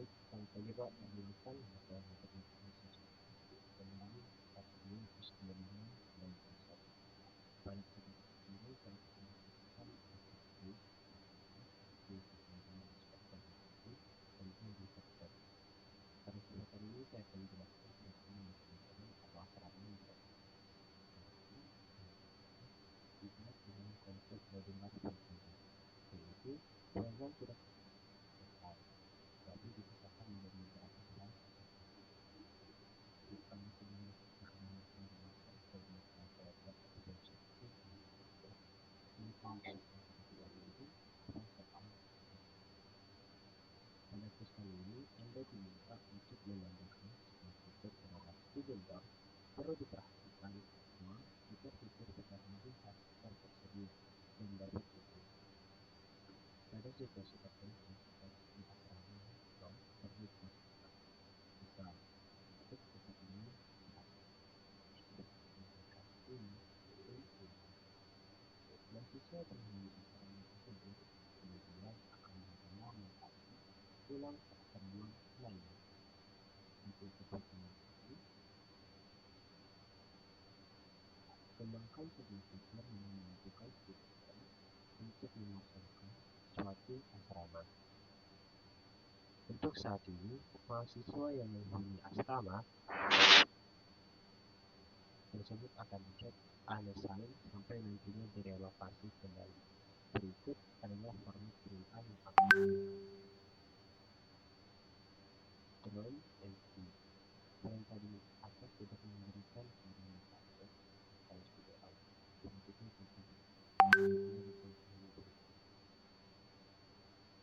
Baik, selamat pagi Pak. Perkenalkan, nama saya Muhammad Nurul Sujana dari Fakultas Ekonomi dan Pasar. Pada kesempatan ini saya akan menjelaskan objektif di pengembangan aspek kognitif tentang riset teks. Pada kesempatan ini saya akan menjelaskan program yang digunakan atau asrama yang berarti dibuat dengan konsep modular program, yaitu program tidak selesai, tapi dipisahkan menjadi beberapa kelas atau jika sedang berkembang dewasa sebagai program objektif tentang program ini soal pada tes kali ini Anda diminta untuk menambahkan sebuah fitur pada student bar. Perlu diperhatikan bahwa jika fitur tidak melihat tersedia dan dapat digunakan pada situasi tertentu seperti asrama atau perlu dilakukan. Misal, untuk fitur ini memberikan ini mahasiswa penghuni asrama tersebut kemudian akan menerima mutasi pulang ke asrama lain. Untuk kepentingan ini, kembangkan sebuah fitur yang memampukan student untuk memasukkan suatu asrama. Untuk saat ini, mahasiswa yang menghuni asrama tersebut akan dicek unassign sampai nantinya direlokasi kembali. Berikut adalah format perintah yang akan Drone MP. Perintah di atas tidak memberikan koordinat target atau sudah awal. Selanjutnya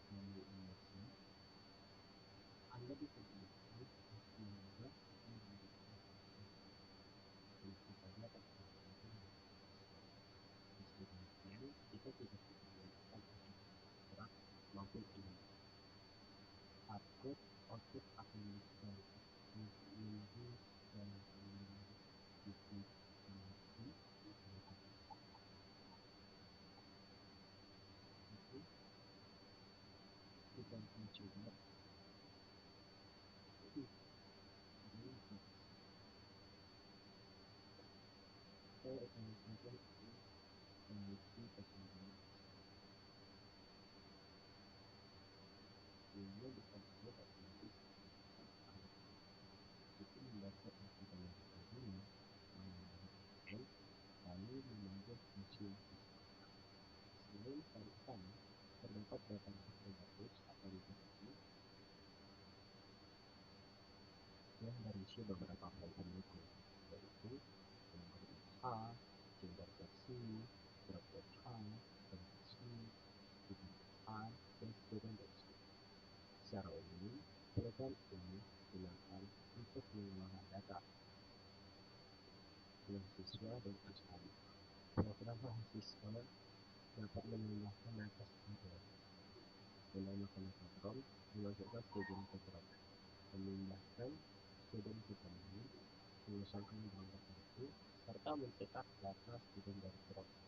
melalui imersi, Anda bisa gunakan untuk membuat atau memberikan tentu saja atas perintah meski demikian, kita tidak bisa menggunakan untuk surat maupun email. Hardcode output akan disesuaikan untuk menunggu dan titik imersi itu kita akan coba saya akan mencoba memiliki kesenjangan sehingga bisa juga otomatis itu membaca input yang tadinya mengenai lalu memanggil fungsi yang sesuai. Selain file utama, terdapat beberapa database atau repository yang berisi beberapa file pendukung, yaitu nomor.h, gender.c, job.h, .c, student.h, dan student.c. Secara umum, program ini digunakan untuk mengolah data mahasiswa dan asrama. Program mahasiswa dapat menambahkan data student, menambahkan data prompt, memasukkan student ke program, memindahkan student ke pending, mengosongkan gambar itu, serta mencetak data student dari program.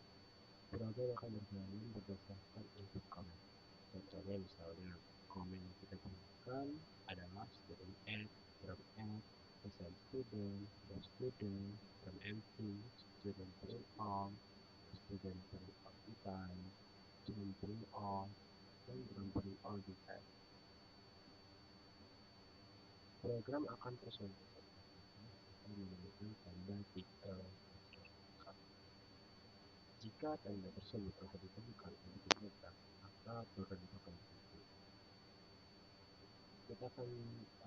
Program akan berjalan berdasarkan input command. Contohnya misalnya, command yang kita gunakan adalah student add, from add, assign student, from student, from empty, student print on, student print on time, student print on, dan from print all detail. Program akan terus memproses dan menemukan tanda titel masyarakat. Jika tanda tersebut telah ditemukan oleh program, maka program itu akan berhenti. Kita akan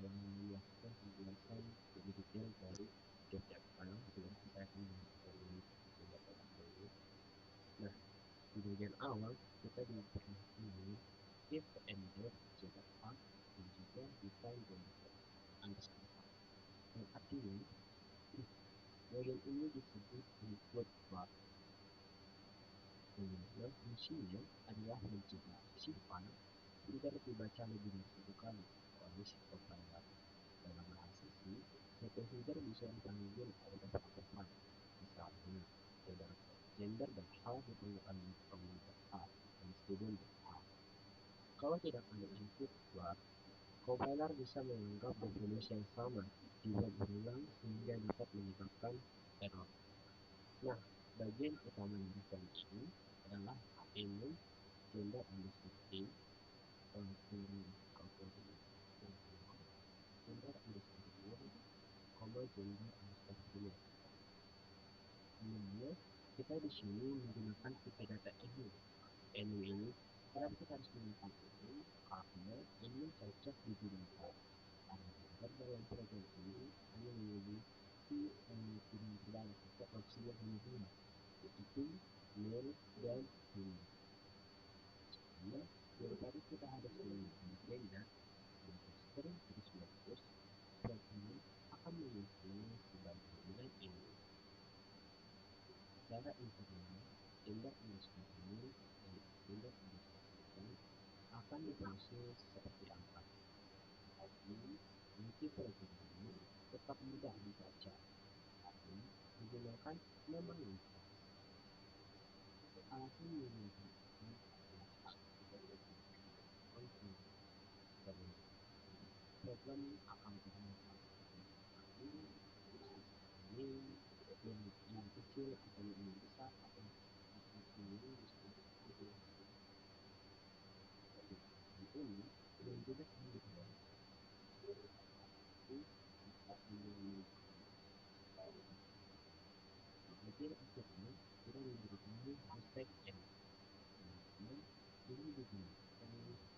melakukan penjelasan lebih detail dari setiap file, sehingga saya akan menjelaskan beberapa ini. Nah, di bagian awal kita diperlihatkan dengan if ender java dan juga define underscore a. Yang artinya bagian ini disebut input bar. Nah, fungsinya adalah mencegah si file tidak dibaca lebih dari satu kali oleh si compiler. Dalam bahasa C, satu header bisa dipanggil oleh satu file. Misalnya, gender.h dipanggil oleh H dan student.h. Kalau tidak ada input bar, Compiler bisa menganggap definisi yang sama dibuat berulang sehingga dapat menyebabkan error. Nah, bagian utama dari file ini adalah element gender underscore age, query kategori, gender underscore name, gender underscore female. Sebenarnya kita di sini menggunakan tipe data ini. Ini kenapa kita harus menggunakan ini? Karena ini cocok digunakan. Karena gender dalam program ini hanya memiliki kemungkinan terbaik atau opsi yang hanya dua, yaitu male dan female. Karena daripada kita harus menggunakan gender sebagai string terus menerus, program akan menyimpannya sebagai nilai ini. Secara internal, gender underscore name dan gender underscore female akan diproses seperti apa. Tapi, nanti program ini tetap mudah dibaca karena menggunakan nama lengkap. Alasan menggunakan ini adalah sebagai kontrol. Program akan bermasalah ini yang kecil atau yang besar atau ini ini dan juga kemudian bagian akhirnya kita memberikan hashtag n ini digunakan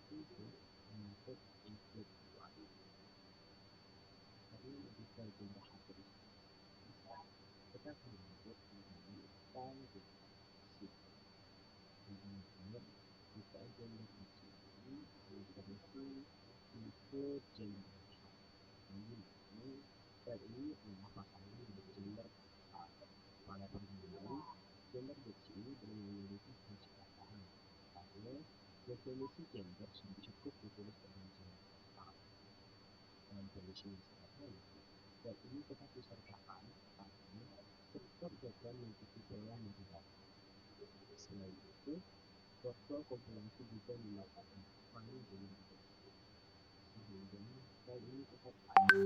untuk menyebut input karena jika jumlah hashtag besar kita akan menyebut menggunakan file deskripsi kemudian jika gender ini informasi input gender ini file ini adalah pasangan dari gender pada perjalanan gender di sini belum memiliki fungsi tambahan karena definisi gender sudah cukup ditulis dengan gender dalam kondisi yang sederhana dan ini tetap disertakan karena struktur program mengikuti pola yang didapatkan. Selain itu, workflow kompilasi juga memasukkan file gender sehingga file ini tetap ada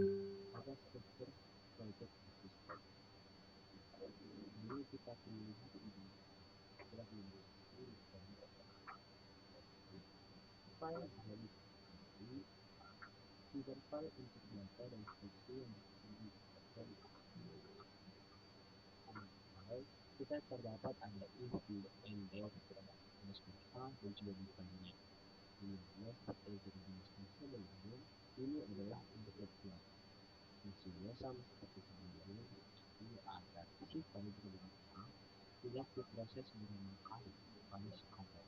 pada struktur project system. Ini kita melihat di graf ini file dari tidak file untuk data dan fungsi yang diinputkan file kita terdapat ada if and there underscore a dan juga definenya di mana seperti yang kita jelaskan sebelumnya ini adalah input file fungsinya sama seperti sebelumnya yaitu agar isi file berbeda tidak diproses berulang kali oleh scorer.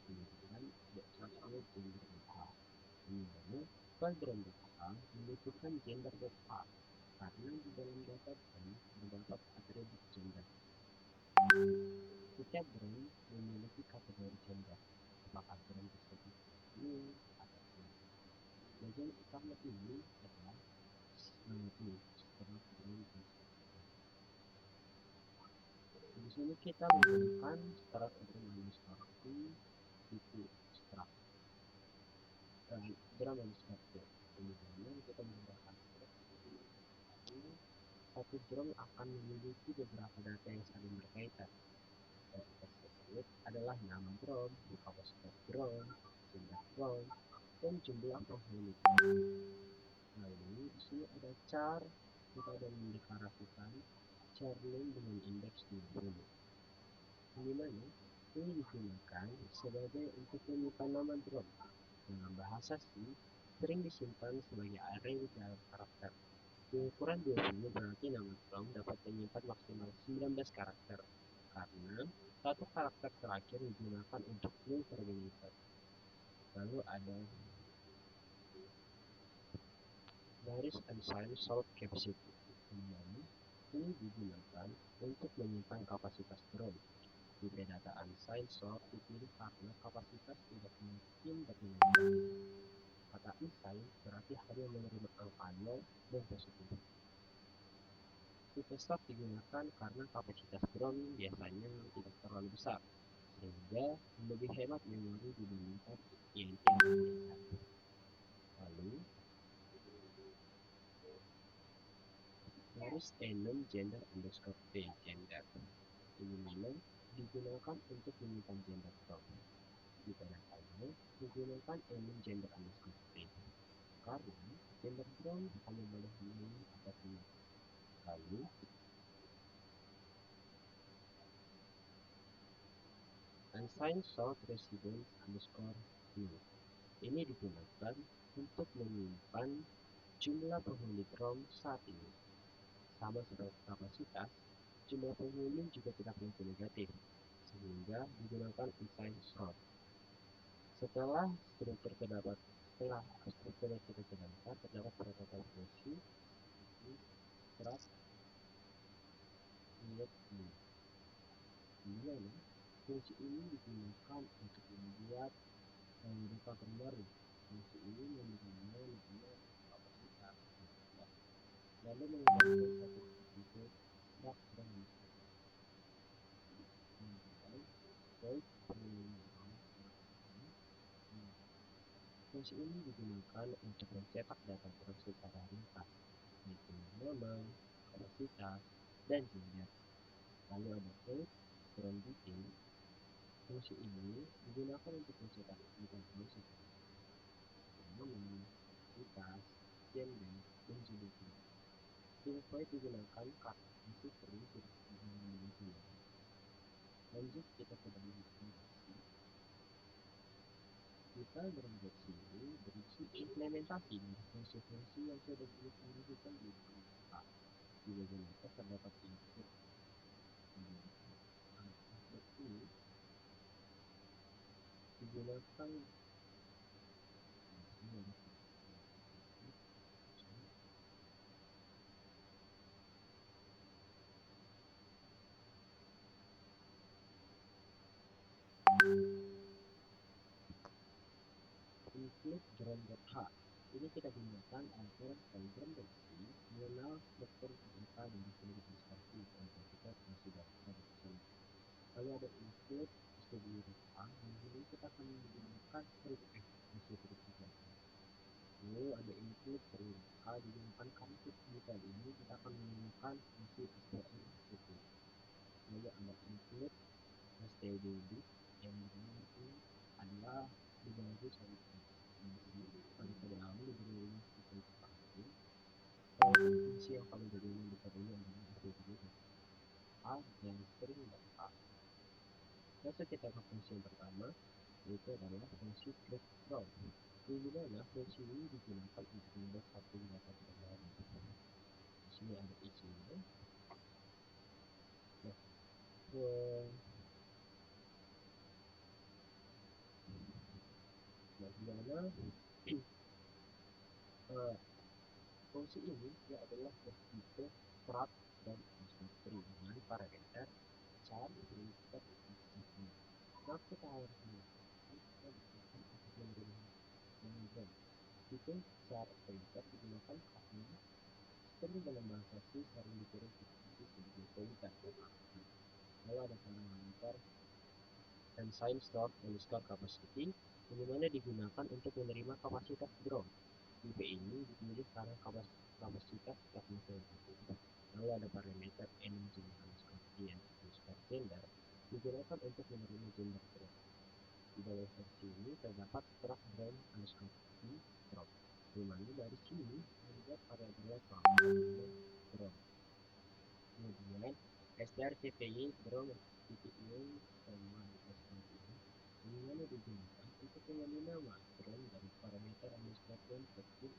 Kemudian ada gender.a di mana file gender.a membutuhkan gender.a karena di dalam data frame terdapat atribut gender. Setiap brand memiliki kategori gender, apakah brand tersebut male atau female. Bagian utama ini adalah setelah brand di sini kita menggunakan strat underscore itu strat drum underscore kemudian kita menggunakan strat karena satu drum akan memiliki beberapa data yang saling berkaitan. Data tersebut adalah nama drum, kapasitas drum, jumlah drum, dan jumlah penghuni. Lalu di sini ada char, kita ada mendeklarasikan char name dengan indeks 20. Di mana ini digunakan sebagai untuk menyimpan nama drum. Dalam bahasa C, sering disimpan sebagai array dalam karakter. Di ukuran 20 berarti nama drum dapat menyimpan maksimal 19 karakter karena satu karakter terakhir digunakan untuk name terminator. Lalu ada garis unsigned sort capacity. Ini digunakan untuk menyimpan kapasitas drum. Tipe data unsigned sort dipilih karena kapasitas tidak mungkin bernilai. Kata unsigned berarti hanya menerima angka 0 dan positif. Tipe sort digunakan karena kapasitas drum biasanya tidak terlalu besar, sehingga lebih hemat memori dibandingkan INT yang is enum gender underscore p gender. Ini mana digunakan untuk menyimpan gender from. Kita datanya menggunakan enum gender underscore p karena gender from hanya boleh male atau female. Lalu unsigned short residence underscore new. Ini digunakan untuk menyimpan jumlah penghuni Chrome saat ini. Sama seperti kapasitas, jumlah penghuni juga tidak menjadi negatif, sehingga digunakan unsigned short. Setelah struktur terdapat terdapat protokol fungsi seperti strat, init, ini. Kemudian, fungsi ini digunakan untuk membuat rekam baru. Fungsi ini memberinya namanya kapasitas. Lalu mengembalikan satu bentuk strat dan kemudian void fungsi ini digunakan untuk mencetak data Chrome secara ringkas, yaitu nama, kapasitas, dan gender. Lalu ada void from detail. Fungsi ini digunakan untuk mencetak data Chrome secara nama, kapasitas, gender, dan juga gender. Void digunakan karena fungsi sering tidak digunakan. Lanjut kita ke dalam implementasi. Kita beredaksi ini berisi implementasi dari fungsi-fungsi yang sudah diimplementasikan di Java. Di bagian atas terdapat input. Input ini digunakan include drone.h. Ini kita gunakan agar program berisi mengenal struktur data dari seluruh instansi dan kita fungsi data di sana. Lalu ada include studio.h, di sini kita akan menggunakan string f fungsi data. Lalu ada include string.h digunakan karena di kali ini kita akan menggunakan fungsi str. Lalu ada include std yang berarti adalah diganti sama pada awal diberi seperti pasti. Fungsi yang paling berbeda di kali ini adalah std a dan string dan a. Masuk kita ke fungsi yang pertama, yaitu adalah fungsi create from. Di mana fungsi ini digunakan untuk membuat satu data terbaru. Di sini ada isinya. Nah, di mana fungsi ini dia adalah bertipe strat dan string dengan parameter char, printer, dan string. Nah, kita harus melakukan kita digunakan untuk menerima tipe char printer digunakan karena string dalam bahasa C sering dikirim ke posisi sebagai pointer. Lalu ada parameter unsigned stored underscore capacity, di mana digunakan untuk menerima kapasitas drone. Tipe ini dipilih karena kapasitas tidak negatif. Lalu ada parameter enum underscore gender digunakan untuk menerima gender drone. Di dalam versi ini terdapat struct drone underscore drone, di mana dari sini membuat variabel level drone. Kemudian strcpy drone titik ini sama ini di mana digunakan untuk mengambil nama drone dari parameter underscore drone titik.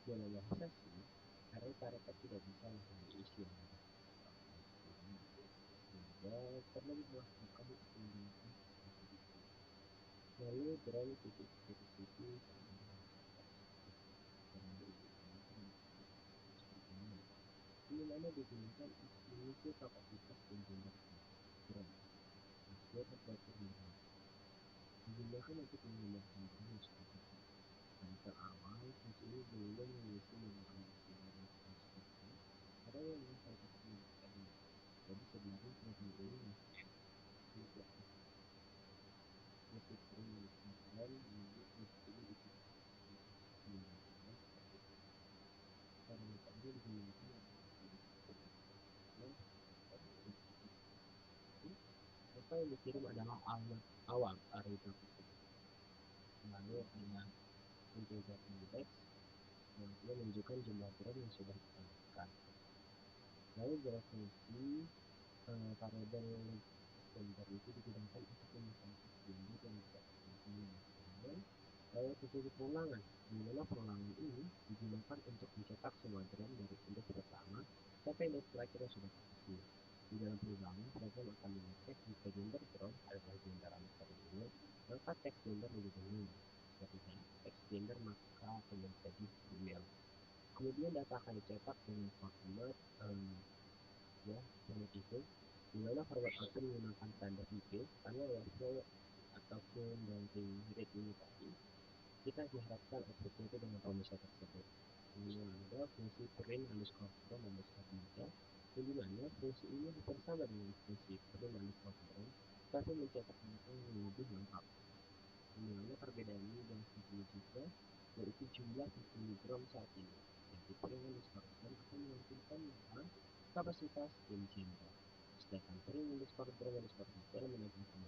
Dalam bahasa C, karena tidak bisa langsung diisi yang ada. Sehingga perlu dilakukan untuk menggunakan sesuatu itu. Lalu drone titik spesifik di mana digunakan mengisi kapasitas dan jumlah drone. Akhir determinan digunakan untuk menggunakan drone seperti itu. Pada awal, fungsi ini belum mengisi menggunakan seperti ada yang menyampaikan ini. Jadi sebenarnya program ini masih tidak masih sering melakukan ini fungsi ini digunakan seperti digunakan adalah karena apa yang dikirim adalah alamat awal array tersebut. Lalu ada integer index yang menunjukkan jumlah drum yang sudah ditambahkan. Lalu berfungsi variabel gender itu digunakan untuk menyimpan gender yang dicetak nantinya. Lalu titik perulangan, di mana perulangan ini digunakan untuk mencetak semua drum dari indeks pertama sampai indeks terakhir yang sudah terisi. Di dalam perulangan, program akan mengecek jika gender drum adalah gender underscore unit, maka teks gender menjadi nil. Jika teks gender maka akan menjadi female. Kemudian data akan dicetak dengan format ya seperti itu, di mana format itu menggunakan tanda IP karena workflow ataupun dari read ini tadi kita diharapkan outputnya itu dengan rumusnya tersebut. Kemudian ada fungsi print underscore from underscore data, di mana fungsi ini hampir sama dengan fungsi print underscore from, tapi mencetak data yang lebih lengkap. Di mana perbedaannya yang satu juga, yaitu jumlah kilogram saat ini. Jadi print underscore from akan menampilkan nama, kapasitas, dan gender. Sedangkan print underscore from underscore data menampilkan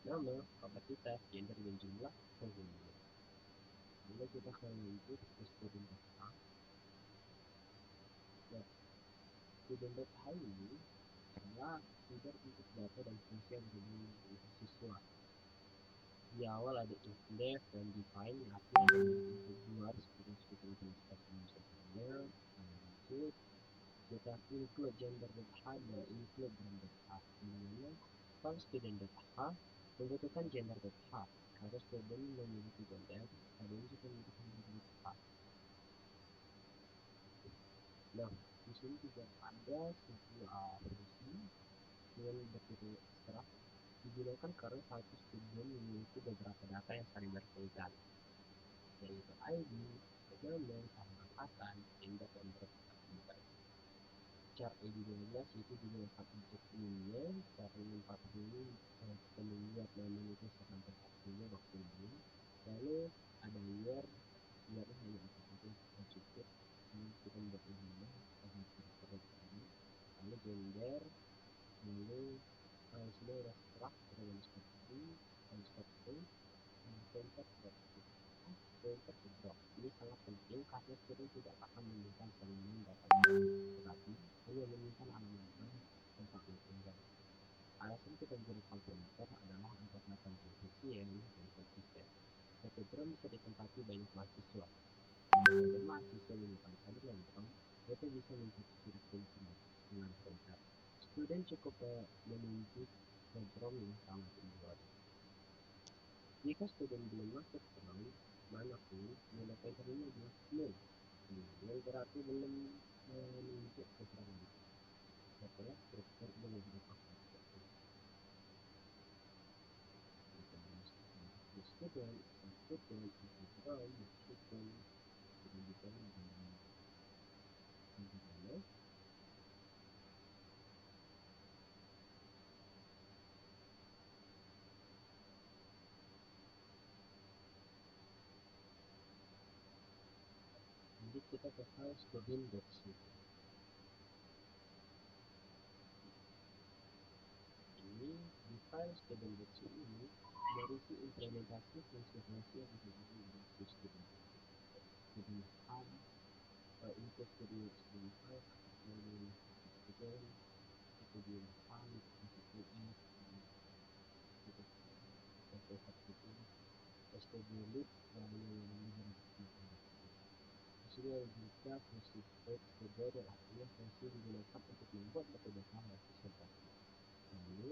nama, kapasitas, gender, dan jumlah penghuninya. Lalu kita akan lanjut ke student data. Nah, student data ini adalah feeder untuk data dan fungsi yang berhubungan dengan siswa. Di awal ada if dan define, yang artinya untuk luar seperti student transportation sebelumnya. Lanjut, kita include gender data dan include brand data. Dimana kalau student data membutuhkan gender data, kalau student memiliki gender, student juga membutuhkan gender data. Nah, di sini juga ada sebuah fungsi yang bertipe abstrak digunakan karena satu student memiliki beberapa data yang saling berkaitan, yaitu ID, nama, angkatan, gender, dan beberapa kehidupan. Char ID 12 itu digunakan untuk ininya, char 40 kita membuat namanya itu sampai 40 waktunya. Lalu ada year hanya apakah kita cukup kita membuat ini agar terus ini. Lalu gender, lalu sini ada struct dengan seperti pointer drop. Ini sangat penting karena student tidak akan menyimpan salinan data tetapi hanya menyimpan alamat tempat tinggal. Alasan kita menggunakan pointer adalah agar data lebih efisien dan konsisten. Satu drum bisa ditempati banyak mahasiswa. Jika mahasiswa menyimpan salinan drum, mereka bisa mencapai kurikulum dengan pointer. Student cukup menunjuk drum yang sama tujuan. Jika student belum masuk drum manapun, nilai pointer ini adalah nil. Nil berarti belum menunjuk ke drum mana. Setelah struktur ada beberapa faktor student, student, drum, student, jadi kita ke file student.c. Ini di file student.c ini berisi implementasi fungsi-fungsi yang berhubungan dengan student. Student hub, untuk student hub, student, kemudian file, student, student, Sini juga fungsi text keyboard yang artinya fungsi digunakan untuk membuat satu data mahasiswa baru. Lalu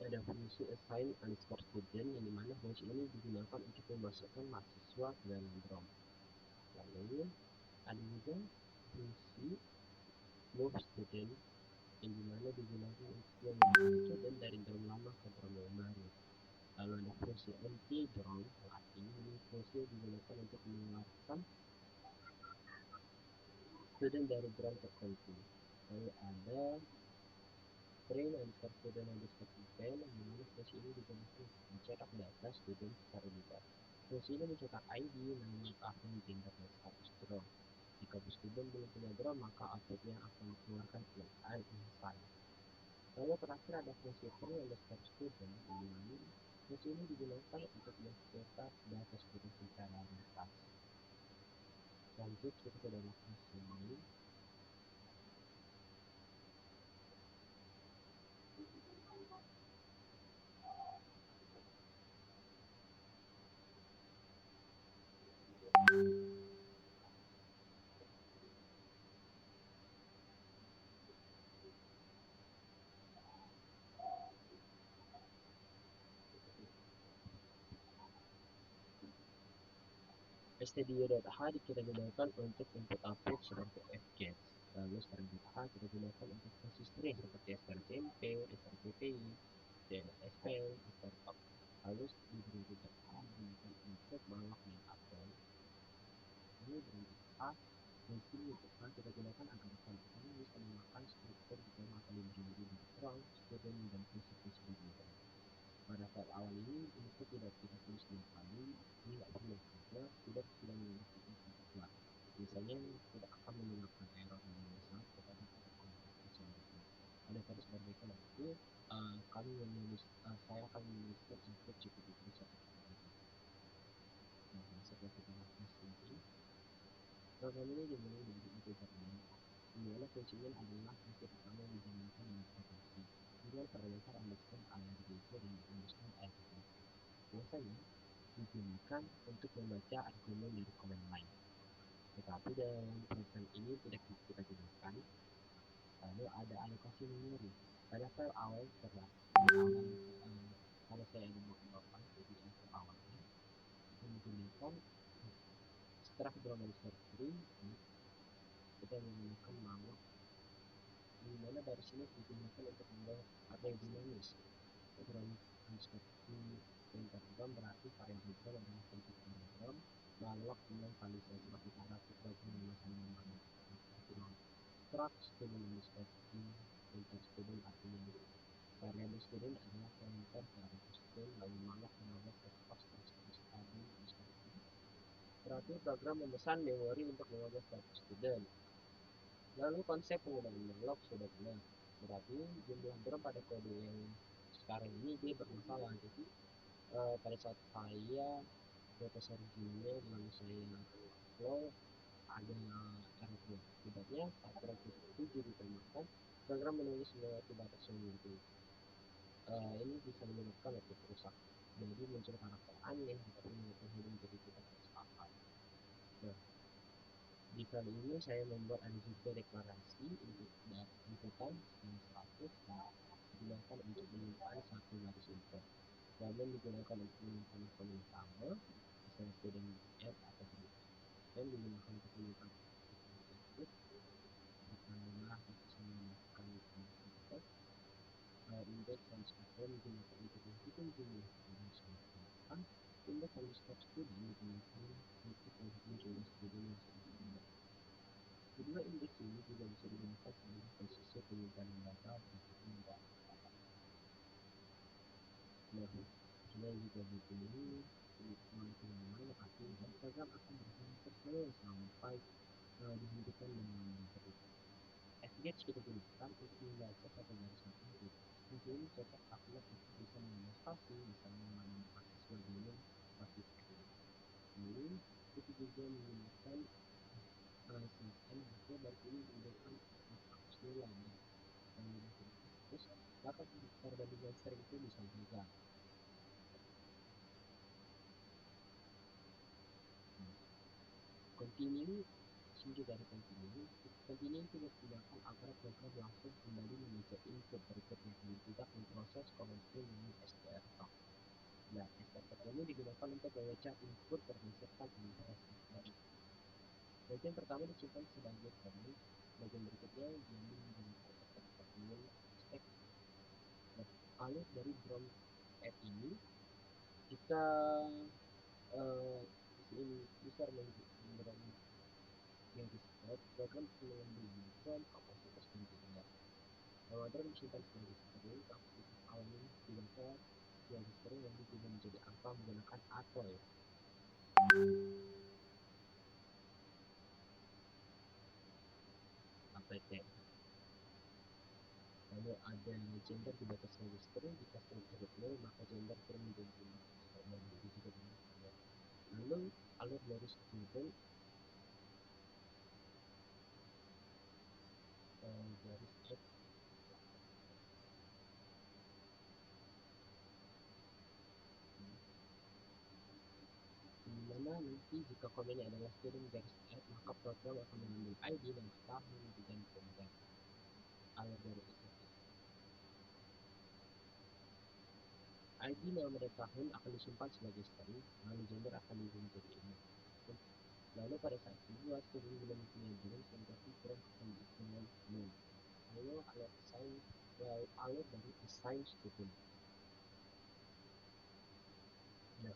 ada fungsi assign underscore student yang dimana fungsi ini digunakan untuk memasukkan mahasiswa ke dalam drum. Lalu ada juga fungsi move student yang dimana digunakan untuk memindahkan student dari drum lama ke drum yang baru. Lalu ada fungsi empty drum yang artinya ini fungsi digunakan untuk mengeluarkan student dari drum tertentu. Lalu ada print underscore student underscore event yang dimana fungsi ini digunakan untuk mencetak data student secara bebas. Fungsi ini mencetak ID, nama, tahun, gender, dan status drone. Jika bus student belum punya drone, maka outputnya akan dikeluarkan oleh uninstall. Lalu terakhir ada fungsi free underscore student, di mana fungsi ini digunakan untuk mencetak data student secara bebas. Lanjut kita ke dalam fungsi ini. stdio.h kita gunakan untuk input output seperti fgets. Lalu string.h kita gunakan untuk fungsi string seperti strcmp, strcpy, dspl, strcop. Lalu di berikut.h digunakan untuk malloc dan upload. Lalu berikut.h fungsi berikut.h kita gunakan agar file bisa memakan struktur bersama atau library dari front, student, dan fungsi-fungsi berbeda. Pada file awal ini input tidak kita tulis dua kali, ini nggak perlu karena tidak menggunakan input dua. Misalnya tidak akan menyebabkan error yang besar tetapi pada konversi yang berbeda. Pada versi berbeda nanti saya akan menuliskan input cukup itu satu kali. Nah, setelah kita lakukan ini, program ini dimulai dari integer main, di mana fungsinya adalah fungsi pertama yang dijalankan dengan potensi. Kemudian parameter underscore arg dan underscore arg. Biasanya digunakan untuk membaca argumen dari command line. Tetapi dalam program ini tidak kita gunakan. Lalu ada alokasi memori. Pada file awal karena saya ada beberapa jadi info awalnya kita menggunakan struct drum underscore string, kita menggunakan malloc, di mana dari sini digunakan untuk membuat array dinamis. Drum underscore string enter drum berarti variabel drum adalah bentuk drum. Malloc dengan kali saya seperti grafik bagi memasang nama struct student underscore string enter student artinya variabel student adalah pointer variabel student, lalu malloc menambah set of status student underscore string berarti program memesan memori untuk 15 status student. Lalu konsep penggunaan malloc sudah benar, berarti jumlah drum pada kode yang sekarang ini dia bermasalah. Jadi pada saat saya profesor Gmail lalu saya upload ada error. Akibatnya saat program itu ditambahkan program menulis melewati batas itu. Ini bisa menyebabkan laptop rusak. Jadi muncul karakter aneh atau menyebabkan hidung jadi tidak tersepakat. Nah, di kali ini saya membuat ada juga deklarasi untuk inputan skala 100 dan digunakan untuk menyimpan satu garis input. Namun digunakan untuk menyimpan kolom utama, misalnya student add atau group, dan digunakan untuk menyimpan input karena bisa menggunakan input index underscore student digunakan untuk menghitung jumlah student yang index underscore student digunakan untuk menghitung jumlah student yang sudah digunakan. Kedua indeks ini juga bisa digunakan sebagai posisi penyimpanan data berhubung dan nah, kita juga begini menggunakan artinya program akan berjalan terus sampai dihentikan dengan berikut. Fgets kita gunakan untuk membaca satu garis input. Fungsi ini cocok apabila kita bisa menambah spasi, misalnya menambah mahasiswa dengan spasi F. Lalu kita juga menggunakan CSN, maka baris ini digunakan untuk menghapus nilai dan kemudian tidak terhapus, maka perbandingan string itu bisa gagal. Continue, singkat dari continue itu digunakan agar program langsung kembali membaca input berikutnya dan tidak memproses kolom string dengan strcop. Nah, strcop ini digunakan untuk membaca input berdasarkan antara stack dan bagian pertama disimpan sebagai kode, bagian berikutnya diambil menggunakan strcop ini stack. Nah, lalu dari drum add ini kita ini bisa mengurangi yang disebut program pengambilan drum kapasitas dan jumlah. Bahwa drum disimpan sebagai string, kapasitas awalnya dibaca sebagai string yang diubah menjadi angka menggunakan atoy. APT. Lalu ada gender di batas register, jika string tersebut nol maka gender turun menjadi jumlah dan disebut dengan gender. Lalu alur dari student garis F, di mana nanti jika komennya adalah student garis F maka program akan mengambil ID dan tahun dan gender. Alur dari SFI. ID nama dan tahun akan disimpan sebagai string, lalu gender akan diubah menjadi ini. Lalu pada saat kedua student belum mempunyai belum berarti program akan diisi dengan nol. Lalu alur dari assign student. Nah,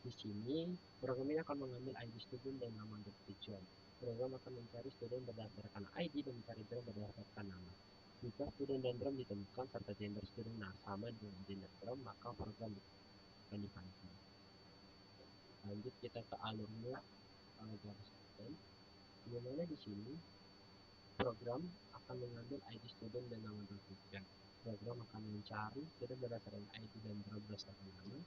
di sini program ini akan mengambil ID student dan nama dan tujuan. Program akan mencari student berdasarkan ID dan mencari drum berdasarkan nama. Jika student dan drum ditemukan serta gender student sama dengan gender drum, maka program akan dipanggil. Lanjut kita ke alurnya garis student. Di mana di sini program akan mengambil ID student dan nama dan tujuan. Program akan mencari student berdasarkan ID dan drum berdasarkan nama.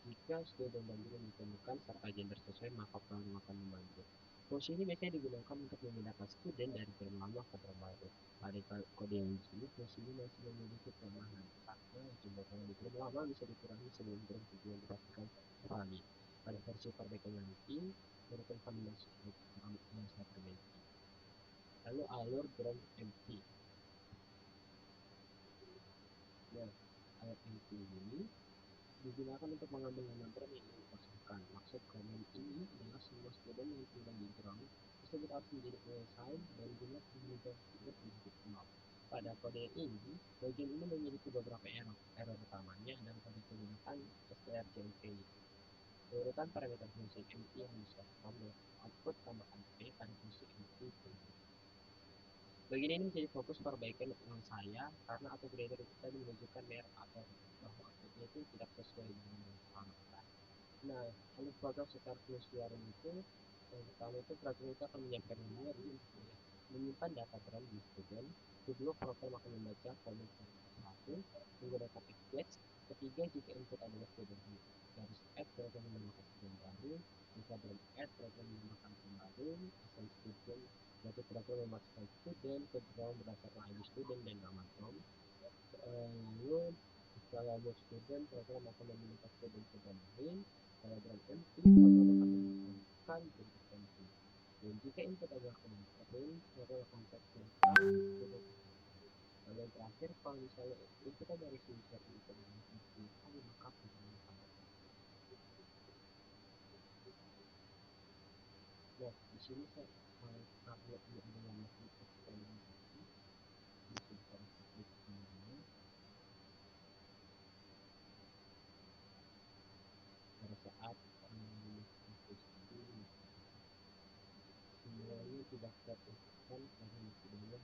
Jika student dan guru ditemukan serta gender sesuai, maka program akan memanggil. Fungsi ini biasanya digunakan untuk memindahkan student dari drum lama ke drum baru. Pada kode yang di sini, fungsi ini masih memiliki kelemahan karena jumlah orang di drum lama bisa dikurangi sebelum drum tujuan dipastikan valid. Pada versi perbaikan nanti, berikan kombinasi yang saya perbaiki. Lalu alur drum empty. Nah, alur empty ini digunakan untuk mengambil nama drum yang dikosongkan. Maksud komen ini adalah semua student yang tinggal di drum tersebut harus menjadi unassigned dan jumlah penghuni drum tersebut menjadi 0. Pada kode ini, bagian ini memiliki beberapa error. Error utamanya adalah pada penggunaan strcmp. Urutan parameter fungsi empty yang disiapkan output tambahan p pada fungsi empty. Bagian ini menjadi fokus perbaikan saya karena autograder tadi menunjukkan error atau bahwa outputnya itu tidak sesuai dengan yang diharapkan. Nah, alur program secara penelusuran itu yang pertama itu program itu akan menyiapkan memori untuk menyimpan data drum di student. Kedua, program akan membaca komen satu menggunakan fetch. Ketiga, jika input adalah student garis add, program menambahkan student baru. Jika drum add, program menambahkan drum baru. Assign student, berarti program memasukkan student ke drum berdasarkan ID student dan nama drum. Lalu setelah ada student, program akan memindahkan student ke drum lain. Kalau drum empty, program akan memasukkan bentuk empty. Dan jika input adalah kemarin, program akan mencari student. Lalu yang terakhir, kalau misalnya input dari user itu adalah empty, maka program akan mati. Nah, di sini saya karena ini adalah masih eksperimentasi, bisa seperti ini. Pada saat semuanya tidak terlakukan karena masih banyak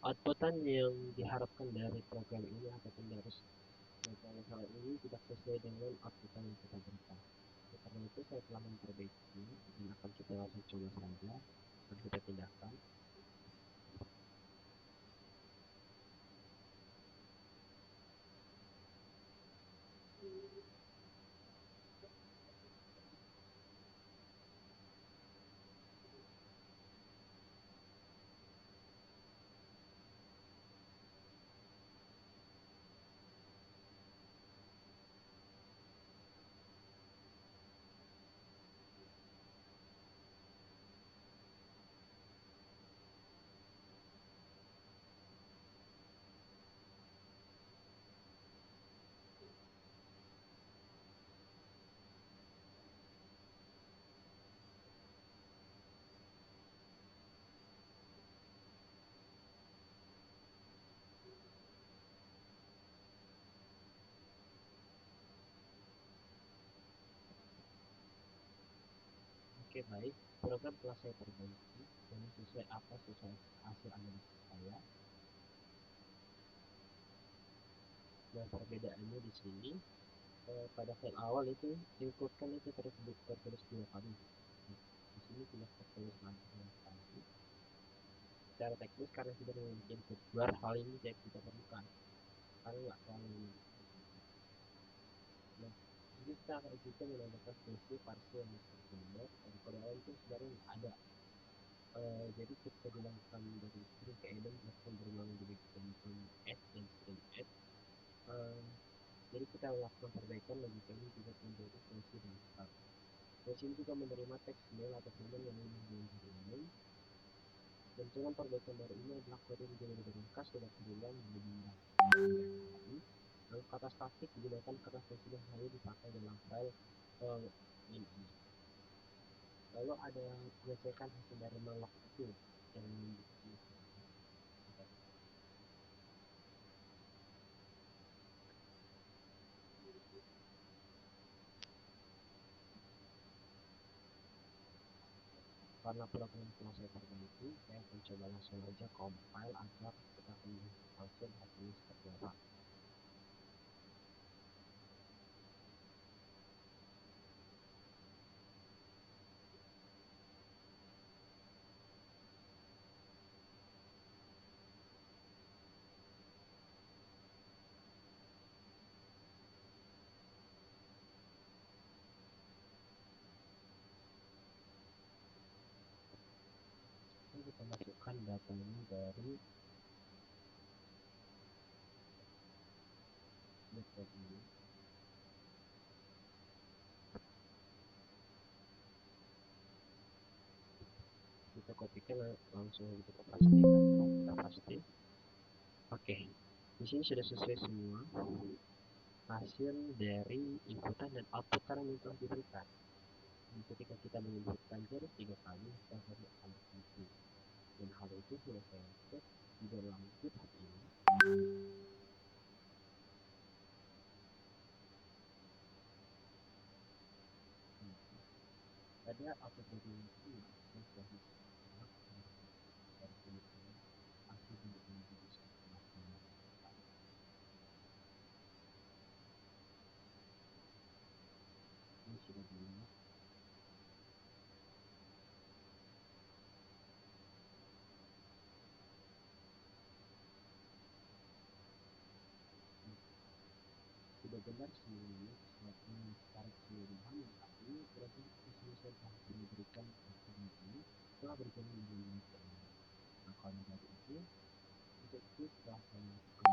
outputan yang diharapkan dari program ini ataupun dari masalah ini tidak sesuai dengan outputan yang kita berikan. Karena itu saya telah memperbaiki dan akan kita langsung coba saja dan kita pindahkan. Oke, baik. Program telah saya perbaiki dan sesuai hasil analisis saya. Nah, perbedaannya di sini pada file awal itu input kan itu tertulis 2 kali. Nah, di sini tidak tertulis lagi 2 kali. Secara teknis karena sudah memiliki input 2, hal ini tidak perlukan karena nggak terlalu memiliki. Nah, jadi kita akan juga menambahkan fungsi parse master folder dan kode awal itu sebenarnya nggak ada. Jadi kita gunakan dari string ke element akan berulang dari ketentuan add dan string add. Jadi kita lakukan perbaikan logika ini juga menjadi fungsi dan start. Fungsi ini juga menerima teks mail atau payment yang ingin dari email. Bentukan perbaikan dari ini adalah kode yang jadi berangkas sudah berulang lebih kali. Lalu kata statik digunakan karena fungsi yang hanya dipakai dalam file ini. Lalu ada pengecekan hasil dari malloc itu yang karena program telah saya perbaiki, saya akan coba langsung aja compile agar kita akan melihat langsung hasilnya seperti apa. Ini kita masukkan datanya dari website ini. Kita kopikan langsung kita paste. Oke, di sini sudah sesuai semua hasil dari inputan dan outputan yang telah diberikan. Dan ketika kita menginputkan garis 3 kali, kita harus akan itu. Dan hal itu sudah saya cek di dalam GitHub ini. Ada output dari yang kedua, saya sudah bisa lihat dari ini hasil dari ini bisa ini sudah dilihat. Sudah benar semuanya secara keseluruhan yang tadi berarti kesulusan telah diberikan ini telah berjalan dengan baik. Nah, kalau dari itu untuk itu setelah saya lakukan